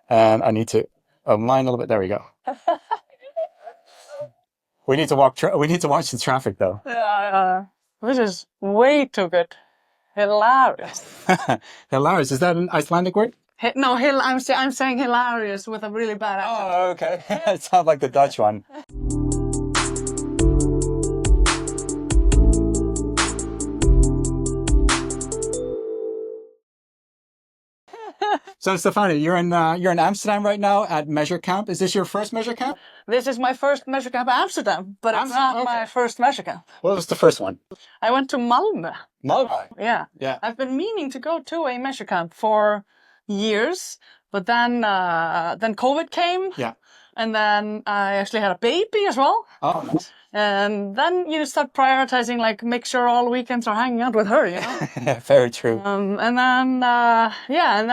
And I need to align a little bit. There we go. We need to we need to watch the traffic though. This is way too good. Hilarious. Hilarious. Is that an Icelandic word? No, I'm saying hilarious with a really bad accent. Oh, okay. It sounds like the Dutch one. So, Stefania, you're in Amsterdam right now at MeasureCamp. Is this your first MeasureCamp? This is my first MeasureCamp Amsterdam, but it's not my first MeasureCamp. What was the first one? I went to Malmö. Malmö? Yeah. Yeah. I've been meaning to go to a MeasureCamp for years, but then COVID came. Yeah. And then I actually had a baby as well. Oh, nice. And then you start prioritizing, like, make sure all weekends are hanging out with her, you know? Very true. And then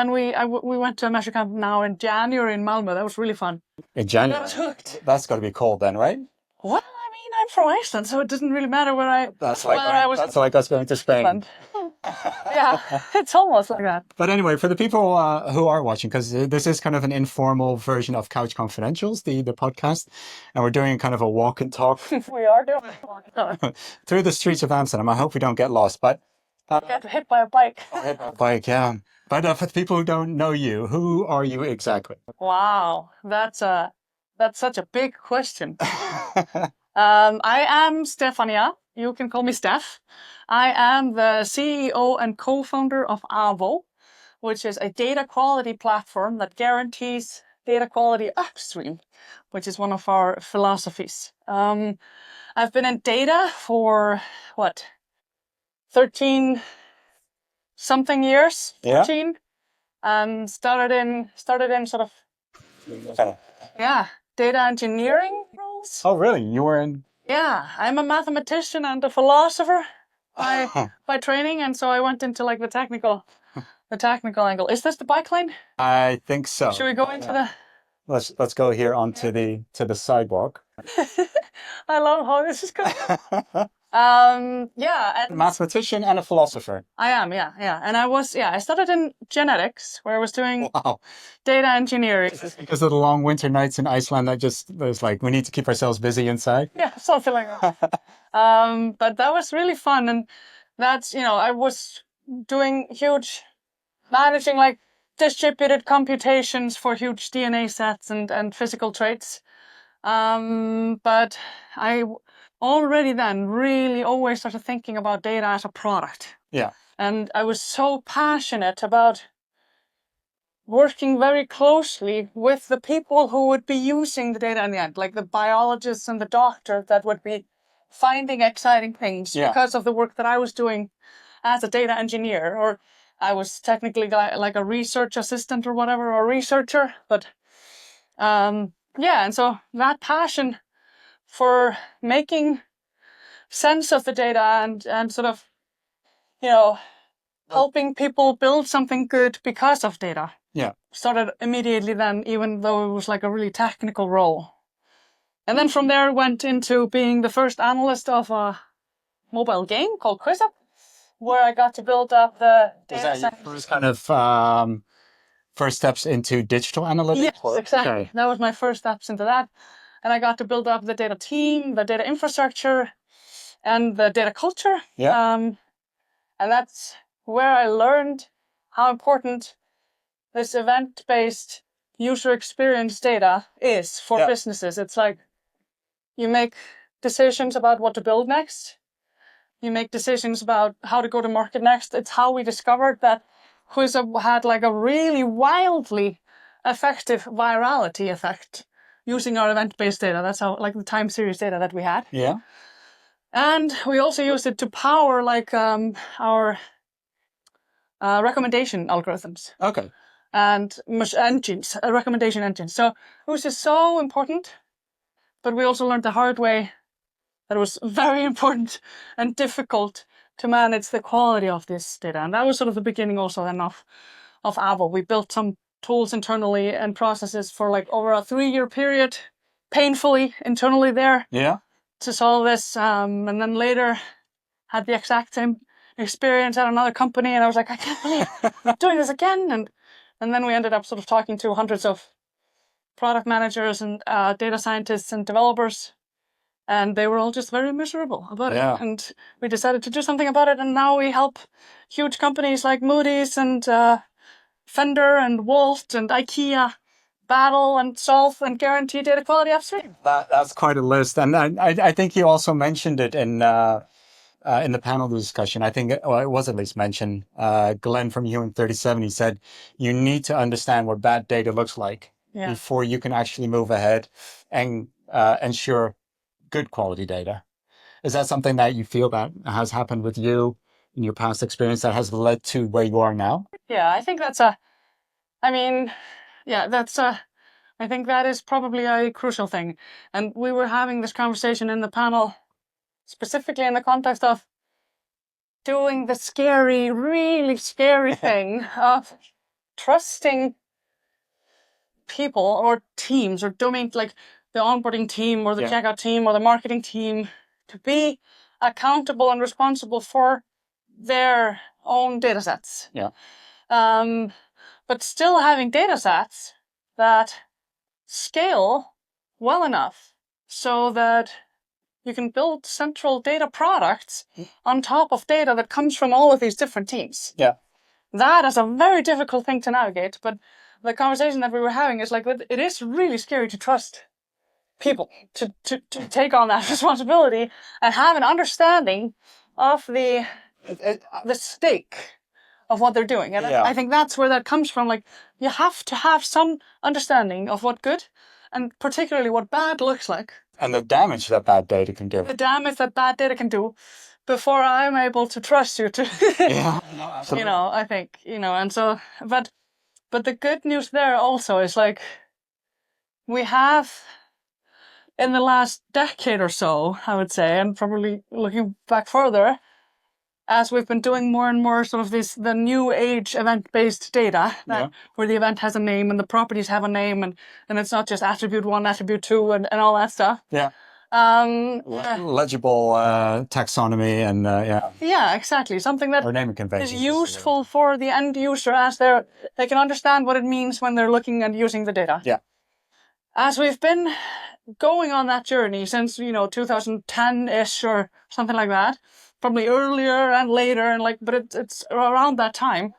we went to a MeasureCamp now in January in Malmö. That was really fun. In January? I was hooked. That's got to be cold then, right? Well, I mean, I'm from Iceland, so it doesn't really matter where I... That's like us going to Spain. Yeah, it's almost like that. But anyway, for the people who are watching, because this is kind of an informal version of Couch Confidentials, the podcast, and we're doing kind of a walk and talk. We are doing a walk and talk. Through the streets of Amsterdam. I hope we don't get lost, but... Get hit by a bike. Hit by a bike, yeah. But for the people who don't know you, who are you exactly? Wow, that's such a big question. I am Stefania. You can call me Stef. I am the CEO and co-founder of avohq, which is a data quality platform that guarantees data quality upstream, which is one of our philosophies. I've been in data for, 13 something years? 14? And started in sort of, data engineering roles. Oh, really? You were in... Yeah, I'm a mathematician and a philosopher by training, and so I went into like the technical angle. Is this the bike lane? I think so. Should we go into the... Let's go here onto the sidewalk. I love how this is going. And mathematician and a philosopher. I am, yeah. And I started in genetics, where I was doing data engineering. Is this because of the long winter nights in Iceland that just was like, we need to keep ourselves busy inside? Yeah, something like that. But that was really fun. And that's, I was doing managing like distributed computations for huge DNA sets and physical traits. But I already then really always started thinking about data as a product. Yeah. And I was so passionate about working very closely with the people who would be using the data in the end, like the biologists and the doctor that would be finding exciting things because of the work that I was doing as a data engineer, or I was technically like a research assistant or whatever, or researcher. But and so that passion for making sense of the data and sort of, helping people build something good because of data. Yeah. Started immediately then, even though it was like a really technical role. And then from there went into being the first analyst of a mobile game called QuizUp, where I got to build up the data set. First kind of first steps into digital analytics? Yes, exactly. Okay. That was my first steps into that. And I got to build up the data team, the data infrastructure, and the data culture. Yeah. And that's where I learned how important this event-based user experience data is for businesses. It's like you make decisions about what to build next. You make decisions about how to go to market next. It's how we discovered that QuizUp had like a really wildly effective virality effect using our event-based data. That's how, like, the time series data that we had. Yeah. And we also used it to power like our recommendation algorithms. Okay. And engines, recommendation engines. So it was just so important. But we also learned the hard way that it was very important and difficult to manage the quality of this data. And that was sort of the beginning also then of avohq. We built some tools internally and processes for like over a 3-year period, painfully internally there. Yeah. To solve this. And then later had the exact same experience at another company. And I was like, I can't believe I'm doing this again. And And then we ended up sort of talking to hundreds of product managers and data scientists and developers, and they were all just very miserable about it. And we decided to do something about it, and now we help huge companies like Moody's and Fender and Walt and IKEA battle and solve and guarantee data quality upstream. That's quite a list. And I think you also mentioned it in the panel discussion. I think it was at least mentioned. Glenn from Human 37, he said, you need to understand what bad data looks like before you can actually move ahead and ensure good quality data. Is that something that you feel that has happened with you in your past experience that has led to where you are now? Yeah, I think that's I think that is probably a crucial thing. And we were having this conversation in the panel specifically in the context of doing the scary, really scary thing of trusting people or teams or domain, like the onboarding team or the checkout team or the marketing team, to be accountable and responsible for their own data sets. But still having data sets that scale well enough so that you can build central data products on top of data that comes from all of these different teams. That is a very difficult thing to navigate, but the conversation that we were having is like, it is really scary to trust people to take on that responsibility and have an understanding of the stake of what they're doing. And I think that's where that comes from. Like, you have to have some understanding of what good and particularly what bad looks like. And the damage that bad data can do. The damage that bad data can do before I'm able to trust you to, Absolutely. I think, and so, but the good news there also is like, we have in the last decade or so, I would say, and probably looking back further, as we've been doing more and more sort of the new age event-based data, where the event has a name and the properties have a name, and it's not just attribute 1, attribute 2, and all that stuff. Legible taxonomy and Yeah, exactly. Something that is useful for the end user as they can understand what it means when they're looking and using the data. As we've been going on that journey since 2010-ish or something like that, probably earlier and later, and but it's around that time,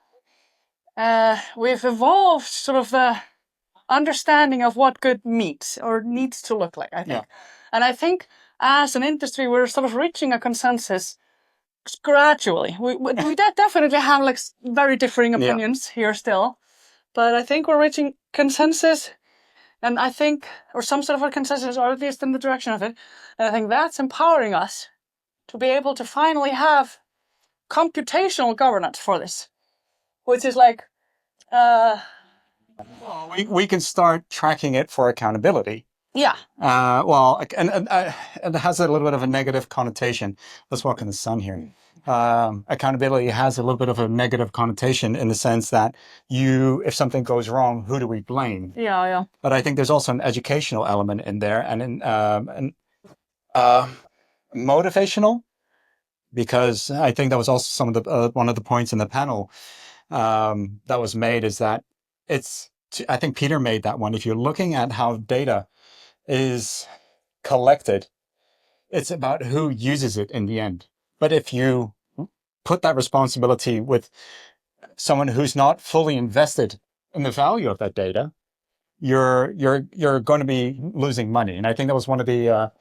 we've evolved sort of the understanding of what good means or needs to look like, I think. And I think as an industry, we're sort of reaching a consensus gradually. We definitely have like very differing opinions here still, but I think we're reaching consensus. And I think, or some sort of a consensus, or at least in the direction of it. And I think that's empowering us to be able to finally have computational governance for this, which is like, we can start tracking it for accountability. And it has a little bit of a negative connotation. Let's walk in the sun here. Accountability has a little bit of a negative connotation in the sense that if something goes wrong, who do we blame? But I think there's also an educational element in there and motivational, because I think that was also some of the one of the points in the panel that was made is that I think Peter made that one. If you're looking at how data is collected, it's about who uses it in the end. But if you put that responsibility with someone who's not fully invested in the value of that data, you're going to be losing money. And I think that was one of the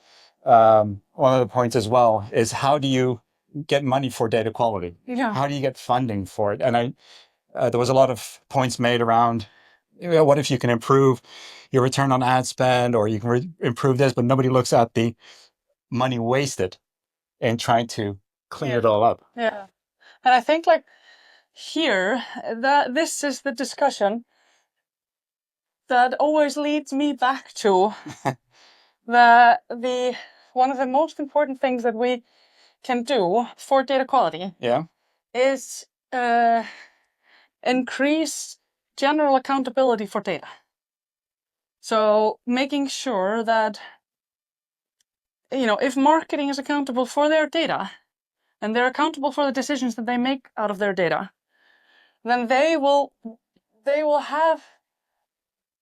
points as well, is how do you get money for data quality? How do you get funding for it? And there was a lot of points made around, what if you can improve your return on ad spend, or you can improve this, but nobody looks at the money wasted in trying to clean it all up. And I think like here, that this is the discussion that always leads me back to the one of the most important things that we can do for data quality is increase general accountability for data. So making sure that, if marketing is accountable for their data and they're accountable for the decisions that they make out of their data, then they will they will have,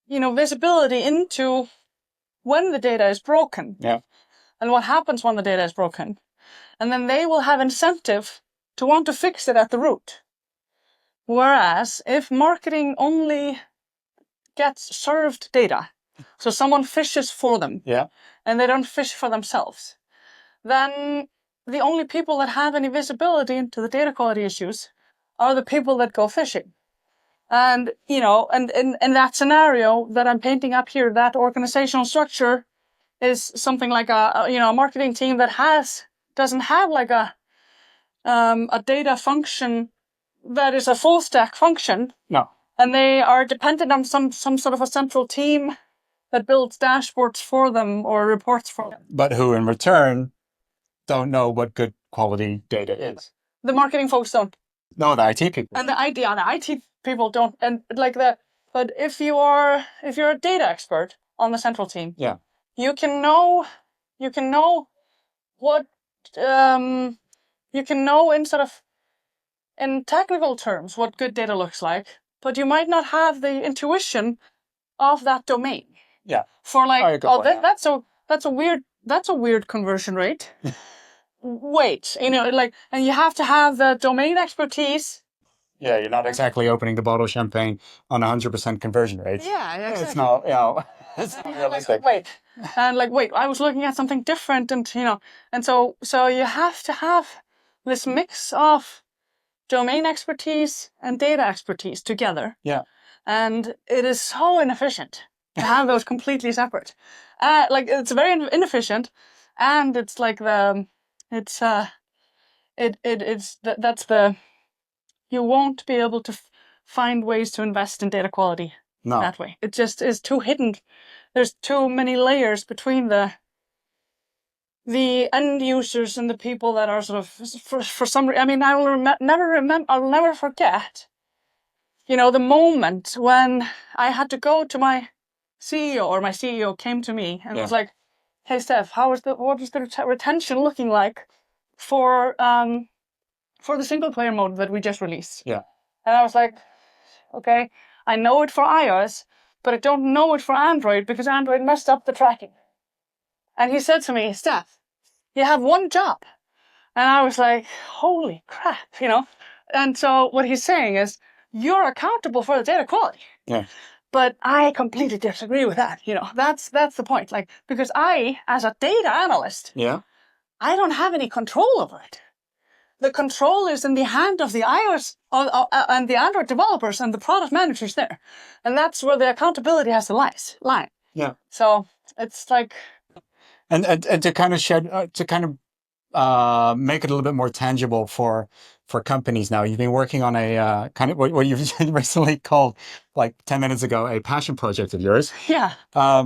visibility into when the data is broken. Yeah. And what happens when the data is broken. And then they will have incentive to want to fix it at the root. Whereas if marketing only gets served data, so someone fishes for them, and they don't fish for themselves, then the only people that have any visibility into the data quality issues are the people that go fishing. And, and in that scenario that I'm painting up here, that organizational structure is something like a marketing team that doesn't have like a data function that is a full stack function. No. And they are dependent on some sort of a central team that builds dashboards for them or reports for them. But who in return don't know what good quality data is. The marketing folks don't. No, the IT people. And the IT people don't. And but if you're a data expert on the central team, you can know what you can know in technical terms what good data looks like, but you might not have the intuition of that domain. Yeah. For that's a weird conversion rate. Wait, and you have to have the domain expertise. Yeah, you're not exactly opening the bottle of champagne on 100% conversion rate. Yeah, exactly. It's not, it's not realistic. Wait, I was looking at something different, and and so you have to have this mix of domain expertise and data expertise together. Yeah. And it is so inefficient to have those completely separate. It's very inefficient, and it's like you won't be able to find ways to invest in data quality that way. It just is too hidden. There's too many layers between the end users and the people that are sort of for some reason. I mean, I'll never forget. The moment when I had to go to my CEO, or my CEO came to me and was like, "Hey, Stef, what is the retention looking like for the single player mode that we just released?" Yeah. And I was like, "Okay, I know it for iOS, but I don't know it for Android because Android messed up the tracking." And he said to me, "Stef, you have one job." And I was like, "Holy crap," And so what he's saying is, you're accountable for the data quality. Yeah. But I completely disagree with that. That's the point. Because I, as a data analyst, I don't have any control over it. The control is in the hand of the iOS and the Android developers and the product managers there. And that's where the accountability has to lie. Yeah. So it's like... And to kind of make it a little bit more tangible for companies now. You've been working on a kind of what you've recently called, like 10 minutes ago, a passion project of yours. Yeah.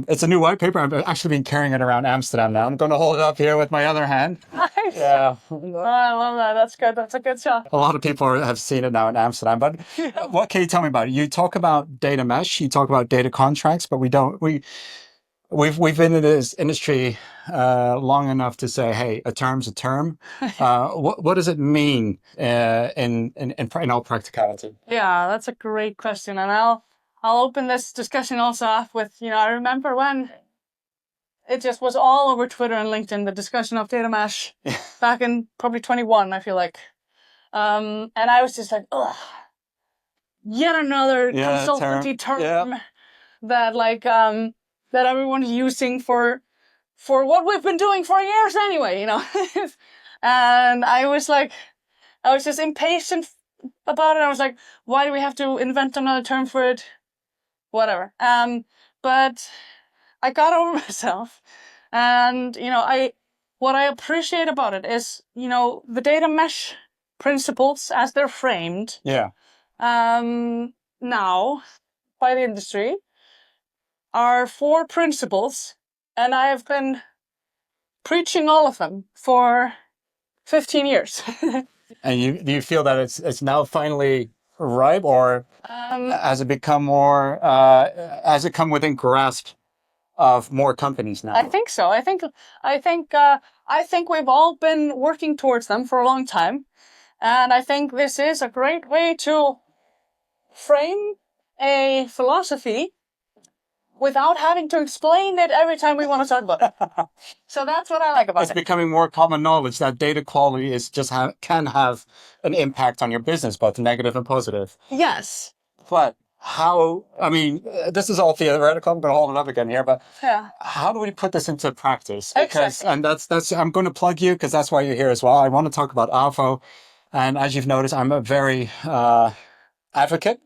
It's a new white paper. I've actually been carrying it around Amsterdam now. I'm going to hold it up here with my other hand. Nice. Yeah. I love that. That's good. That's a good shot. A lot of people have seen it now in Amsterdam. But what can you tell me about it? You talk about data mesh. You talk about data contracts, but We've been in this industry long enough to say, hey, a term's a term. What does it mean in all practicality? Yeah, that's a great question, and I'll open this discussion also up with I remember when it just was all over Twitter and LinkedIn, the discussion of data mesh back in probably 21, I feel like, and I was just like, ugh, yet another consultancy term that that everyone's using for what we've been doing for years anyway, and I was just impatient about it. I was like, why do we have to invent another term for it? Whatever. But I got over myself, and what I appreciate about it is the data mesh principles as they're framed. Yeah. Now by the industry are 4 principles, and I have been preaching all of them for 15 years. And do you feel that it's now finally ripe, or has it become more? Has it come within grasp of more companies now? I think so. I think we've all been working towards them for a long time, and I think this is a great way to frame a philosophy without having to explain it every time we want to talk about it. So that's what I like about It's it. becoming more common knowledge that data quality is just can have an impact on your business, both negative and positive. Yes. But how, I mean, this is all theoretical. I'm going to hold it up again here, but Yeah. how do we put this into practice? Because, Exactly. and that's, I'm going to plug you because that's why you're here as well. I want to talk about avohq. And as you've noticed, I'm a very advocate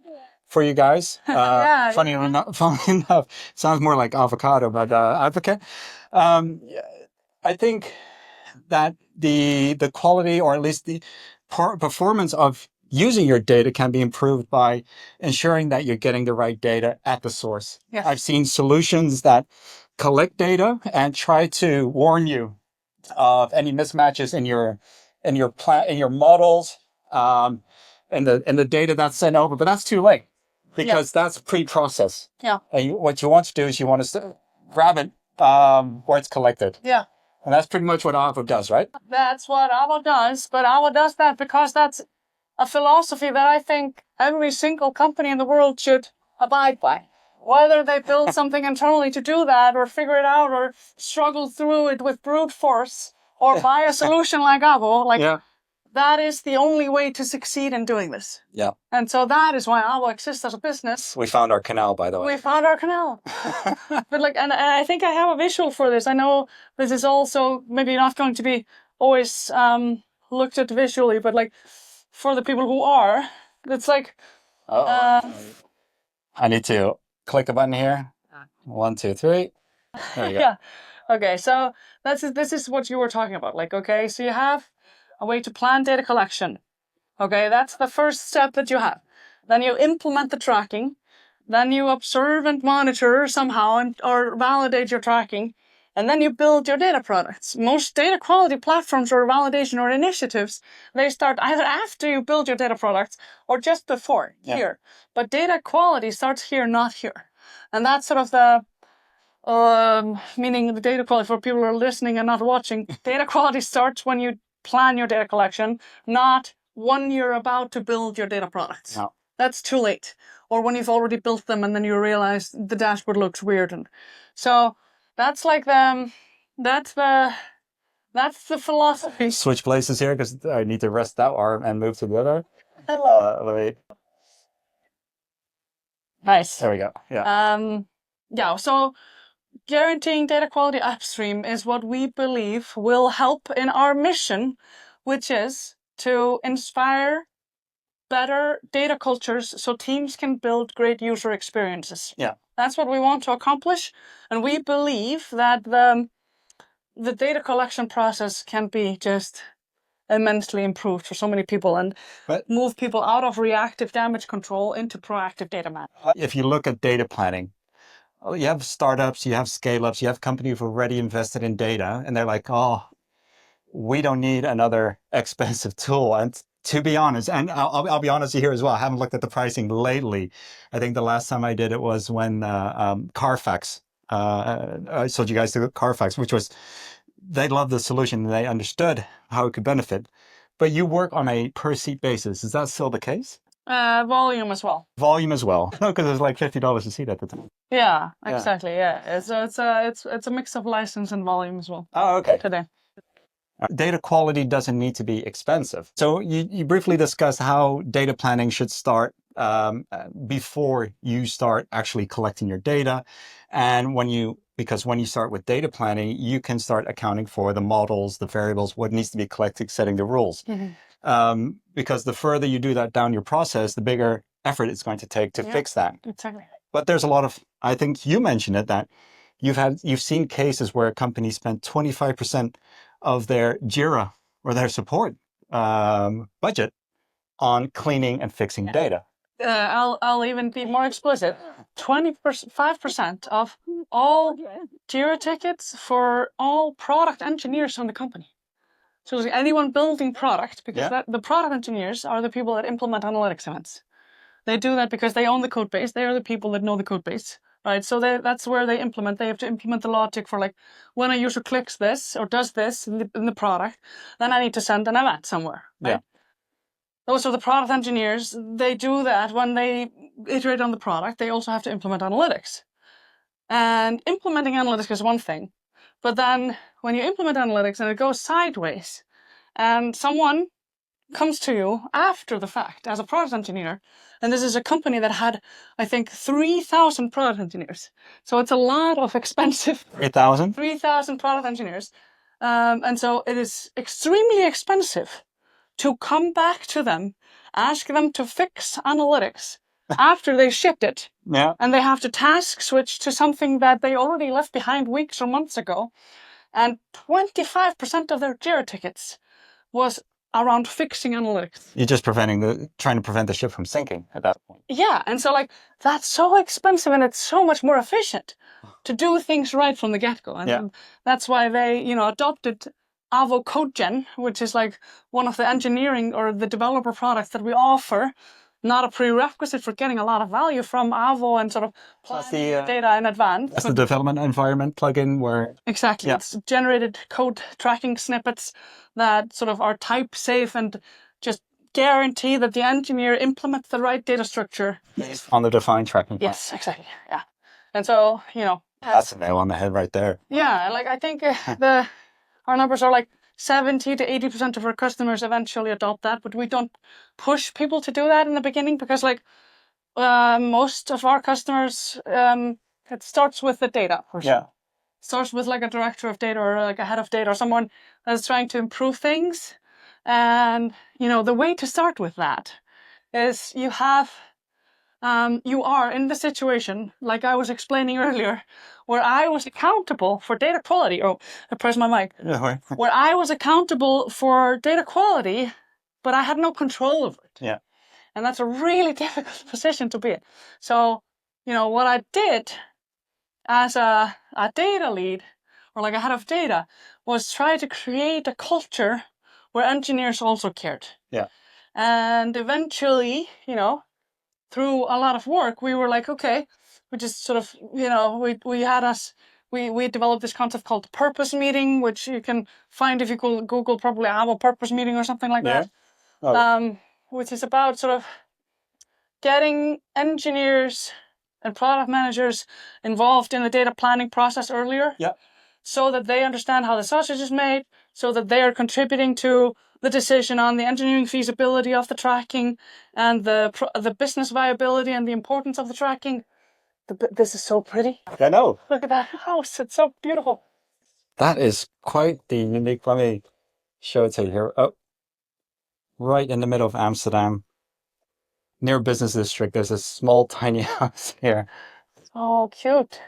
for you guys. Yeah. Funny enough, sounds more like avocado, but advocate. I think that the quality, or at least the performance of using your data, can be improved by ensuring that you're getting the right data at the source. Yes. I've seen solutions that collect data and try to warn you of any mismatches in your models, and the data that's sent over, but that's too late because that's pre-processed. Yeah. And what you want to do is you want to grab it where it's collected. Yeah. And that's pretty much what avohq does, right? That's what avohq does, but avohq does that because that's a philosophy that I think every single company in the world should abide by. Whether they build something internally to do that, or figure it out, or struggle through it with brute force, or buy a solution like avohq, that is the only way to succeed in doing this. Yeah. And so that is why avohq exists as a business. We found our canal, by the way. We found our canal. But and I think I have a visual for this. I know this is also maybe not going to be always looked at visually, but for the people who are, it's like. I need to click a button here. 1, 2, 3. There you go. Yeah. Okay. So this is what you were talking about. Okay, so you have a way to plan data collection. Okay, that's the first step that you have. Then you implement the tracking. Then you observe and monitor somehow or validate your tracking. And then you build your data products. Most data quality platforms or validation or initiatives, they start either after you build your data products or just before, here. But data quality starts here, not here. And that's sort of the meaning the data quality for people who are listening and not watching. Data quality starts when you plan your data collection, not when you're about to build your data products. No. That's too late. Or when you've already built them and then you realize the dashboard looks weird. And so that's that's the philosophy. Switch places here because I need to rest that arm and move to the other. Let me. Nice. There we go. Yeah. Yeah. So guaranteeing data quality upstream is what we believe will help in our mission, which is to inspire better data cultures so teams can build great user experiences. Yeah. That's what we want to accomplish. And we believe that the data collection process can be just immensely improved for so many people and move people out of reactive damage control into proactive data management. If you look at data planning, you have startups, you have scale-ups, you have companies who've already invested in data, and they're like, oh, we don't need another expensive tool. And to be honest, and I'll be honest here as well, I haven't looked at the pricing lately. I think the last time I did it was when Carfax, I sold you guys to Carfax, which was, they loved the solution and they understood how it could benefit. But you work on a per seat basis. Is that still the case? Volume as well. Volume as well. No, because it was like $50 a seat at the time. Yeah, exactly. Yeah, so it's a mix of license and volume as well. Oh, okay. Today. Data quality doesn't need to be expensive. So you briefly discussed how data planning should start before you start actually collecting your data. And because when you start with data planning, you can start accounting for the models, the variables, what needs to be collected, setting the rules. Mm-hmm. Because the further you do that down your process, the bigger effort it's going to take to fix that. Exactly. But there's a lot of, I think you mentioned it, that you've seen cases where a company spent 25% of their JIRA or their support budget on cleaning and fixing data. I'll even be more explicit. 25% of all JIRA tickets for all product engineers on the company. So anyone building product, because the product engineers are the people that implement analytics events. They do that because they own the code base. They are the people that know the code base, right? So that's where they implement. They have to implement the logic for when a user clicks this or does this in the product, then I need to send an event somewhere, right? those are the product engineers. They do that when they iterate on the product. They also have to implement analytics. And implementing analytics is one thing. But then when you implement analytics and it goes sideways, and someone comes to you after the fact as a product engineer, and this is a company that had, I think, 3,000 product engineers. So it's a lot of expensive 3,000? 3,000 product engineers. And so it is extremely expensive to come back to them, ask them to fix analytics after they shipped it. Yeah. And they have to task switch to something that they already left behind weeks or months ago. And 25% of their Jira tickets was around fixing analytics. You're just trying to prevent the ship from sinking at that point. Yeah, and so like that's so expensive, and it's so much more efficient to do things right from the get-go. And that's why they, adopted avohq, which is like one of the engineering or the developer products that we offer, not a prerequisite for getting a lot of value from Avo and sort of planning data in advance. That's the development environment plugin where... Exactly. Yeah. It's generated code tracking snippets that sort of are type safe and just guarantee that the engineer implements the right data structure. On the defined tracking. Yes, exactly. Yeah. And so, that's a nail on the head right there. Yeah, like I think our numbers are like 70 to 80% of our customers eventually adopt that, but we don't push people to do that in the beginning because like most of our customers, it starts with the data person. Yeah. Starts with like a director of data or like a head of data or someone that's trying to improve things. And, the way to start with that is you are in the situation, like I was explaining earlier, where I was accountable for data quality. Oh, I pressed my mic. Where I was accountable for data quality, but I had no control over it. Yeah. And that's a really difficult position to be in. So, what I did as a data lead or like a head of data was try to create a culture where engineers also cared. Yeah. And eventually, through a lot of work, we were like, okay, we just sort of, we developed this concept called purpose meeting, which you can find if you Google probably Avo purpose meeting or something like that. Oh. Which is about sort of getting engineers and product managers involved in the data planning process earlier. Yeah. So that they understand how the sausage is made, so that they are contributing to the decision on the engineering feasibility of the tracking and the business viability and the importance of the tracking. This is so pretty. I know. Look at that house. It's so beautiful. That is quite the unique. Let me show it to you here. Oh, right in the middle of Amsterdam, near business district, there's a small, tiny house here. Oh, cute.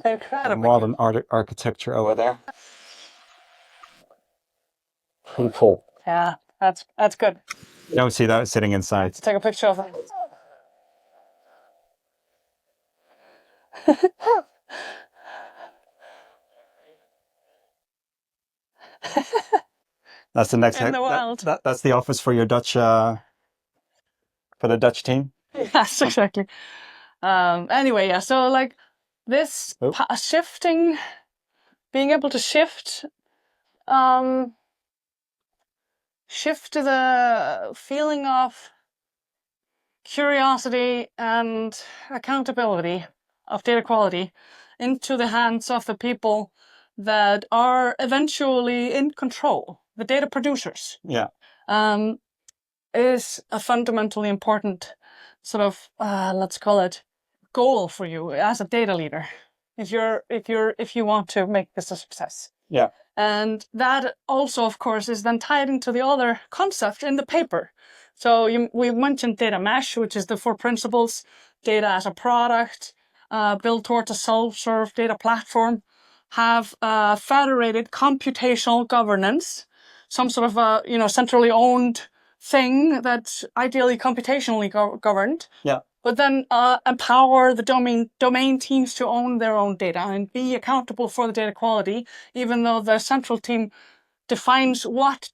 Incredible. Modern architecture over there. Pretty cool. Yeah, that's good. You don't see that sitting inside. Let's take a picture of it. That's the next in the world. That's the office for your Dutch for the Dutch team. Yes, exactly. Anyway, yeah. So like this shifting, being able to shift to the feeling of curiosity and accountability of data quality into the hands of the people that are eventually in control, the data producers. Yeah. Is a fundamentally important sort of let's call it goal for you as a data leader if you want to make this a success. Yeah. And that also, of course, is then tied into the other concept in the paper. So we mentioned data mesh, which is the 4 principles: data as a product, build towards a self-serve data platform, have federated computational governance, some sort of centrally owned thing that's ideally computationally governed. Yeah. But then empower the domain teams to own their own data and be accountable for the data quality, even though the central team defines what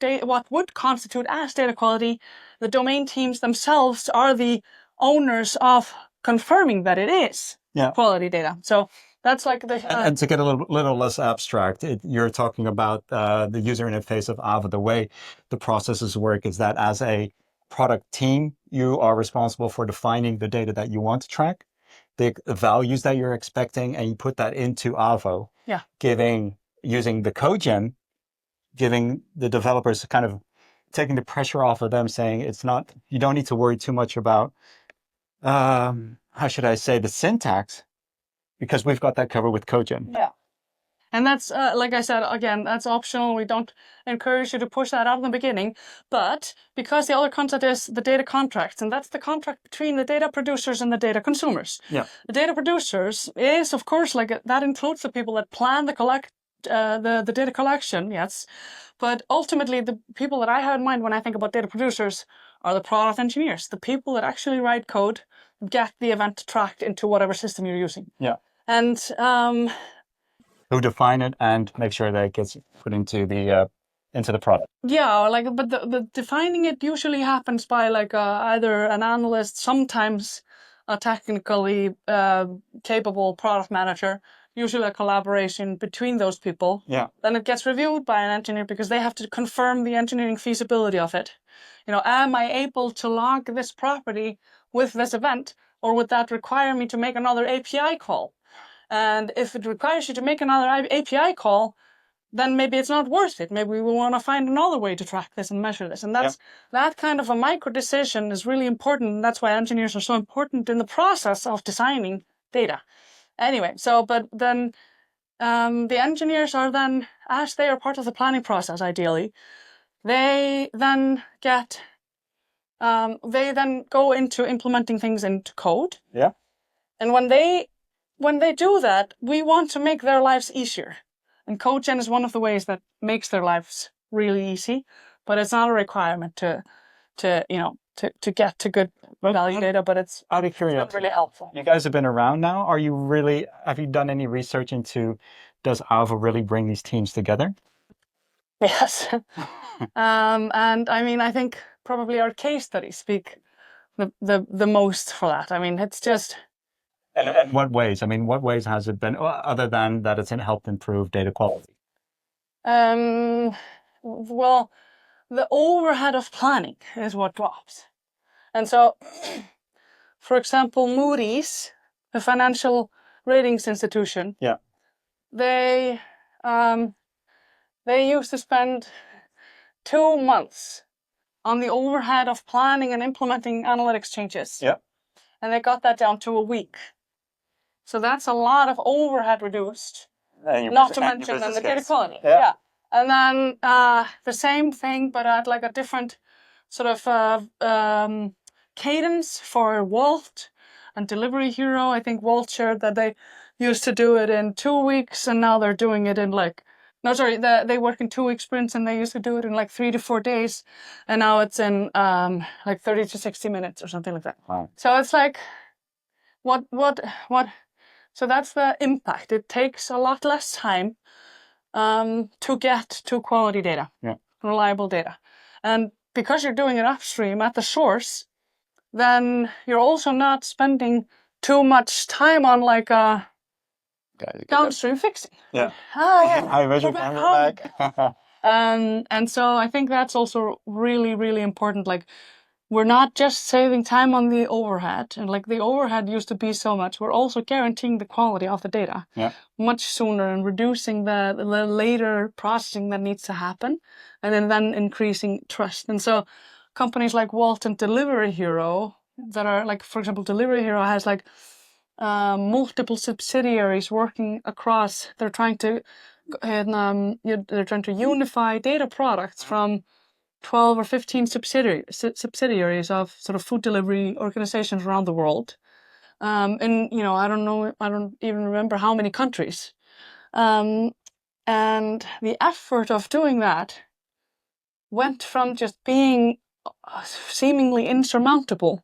would constitute as data quality. The domain teams themselves are the owners of confirming that it is quality data. So that's like the... and to get a little less abstract, you're talking about the user interface of Ava. The way the processes work is that as a product team, you are responsible for defining the data that you want to track, the values that you're expecting, and you put that into Avo, using the codegen, giving the developers kind of taking the pressure off of them, saying you don't need to worry too much about, how should I say, the syntax, because we've got that covered with codegen. Yeah. And that's, like I said, again, that's optional. We don't encourage you to push that out in the beginning. But because the other concept is the data contracts, and that's the contract between the data producers and the data consumers. Yeah. The data producers is, of course, that includes the people that plan the data collection, yes. But ultimately, the people that I have in mind when I think about data producers are the product engineers, the people that actually write code, get the event tracked into whatever system you're using. Yeah. And who define it and make sure that it gets put into the product. Yeah, but the defining it usually happens by either an analyst, sometimes a technically capable product manager, usually a collaboration between those people. Yeah. Then it gets reviewed by an engineer because they have to confirm the engineering feasibility of it. Am I able to log this property with this event, or would that require me to make another API call? And if it requires you to make another API call, then maybe it's not worth it. Maybe we will want to find another way to track this and measure this. And that kind of a micro decision is really important. And that's why engineers are so important in the process of designing data. Anyway, but then the engineers are then, as they are part of the planning process, ideally, they then go into implementing things into code. Yeah. And when they do that, we want to make their lives easier. And codegen is one of the ways that makes their lives really easy, but it's not a requirement to get to good value data, but it's out of curiosity, really helpful. You guys have been around now. Have you done any research into, does Avo really bring these teams together? Yes. And I mean, I think probably our case studies speak the most for that. I mean, it's just... And what ways? I mean, what ways has it been, other than that it's helped improve data quality? Well, the overhead of planning is what drops. And so, for example, Moody's, the financial ratings institution, they used to spend 2 months on the overhead of planning and implementing analytics changes. Yeah. And they got that down to a week. So that's a lot of overhead reduced, not to mention then the data quality. Yeah. And then the same thing, but at a different sort of cadence for Walt and Delivery Hero. I think Walt shared that they used to do it in 2 weeks, and now they're doing it in they work in 2 week sprints, and they used to do it in 3 to 4 days, and now it's in 30 to 60 minutes or something like that. Wow. So it's what? So that's the impact. It takes a lot less time to get to quality data, reliable data. And because you're doing it upstream at the source, then you're also not spending too much time on downstream fixing. Yeah. Hi, MeasureCamp back. And so I think that's also really, really important. We're not just saving time on the overhead, and the overhead used to be so much. We're also guaranteeing the quality of the data much sooner and reducing the later processing that needs to happen, and then increasing trust. And so companies like Walt and Delivery Hero that are for example, Delivery Hero has multiple subsidiaries working across. They're trying to unify data products from 12 or 15 subsidiaries of sort of food delivery organizations around the world. I don't even remember how many countries. And the effort of doing that went from just being seemingly insurmountable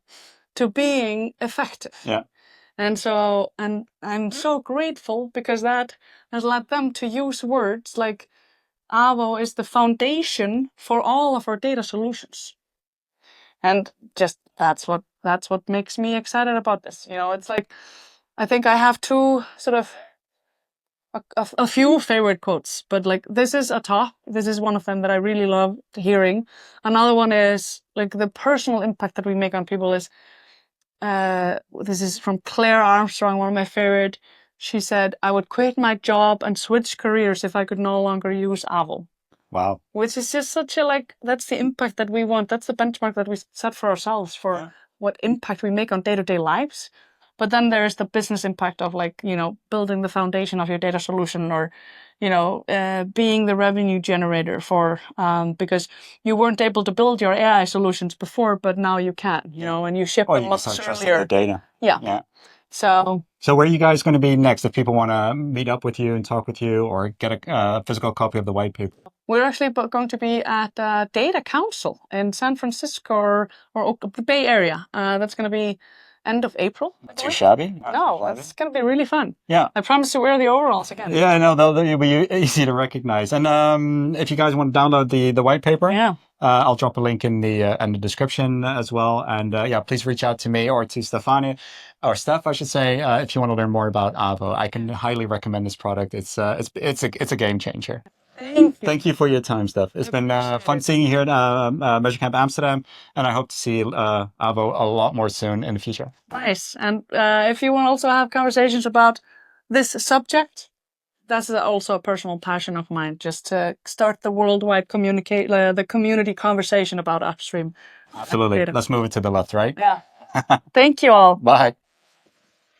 to being effective. Yeah. And I'm so grateful because that has led them to use words like Avo is the foundation for all of our data solutions. And just that's what makes me excited about this. It's I think I have two sort of a few favorite quotes, but like this is a top. This is one of them that I really love hearing. Another one is like the personal impact that we make on people is, this is from Claire Armstrong, one of my favorite. She said, I would quit my job and switch careers if I could no longer use avo. Wow. Which is just such a like, that's the impact that we want. That's the benchmark that we set for ourselves for what impact we make on day-to-day lives. But then there's the business impact of like, you know, building the foundation of your data solution or, you know, being the revenue generator for, because you weren't able to build your AI solutions before, but now you can, you know, and you ship them much earlier. Data. Yeah. So where are you guys going to be next if people want to meet up with you and talk with you or get a physical copy of the white paper? we're actually going to be at Data Council in San Francisco or the Bay Area. That's going to be end of April. Too shabby? No, it's going to be really fun. Yeah. I promise to wear the overalls again. Yeah, I know. They'll be easy to recognize. And if you guys want to download the white paper, I'll drop a link in the description as well. And yeah, please reach out to me or to Stefania or Stef, I should say, if you want to learn more about Avo. I can highly recommend this product. It's a game changer. Thank you for your time, Stef. It's been fun seeing you here at MeasureCamp Amsterdam, and I hope to see Avo a lot more soon in the future. Nice. And if you want to also have conversations about this subject, that's also a personal passion of mine, just to start the worldwide the community conversation about upstream. Absolutely. Let's move it to the left, right? Yeah. Thank you all. Bye.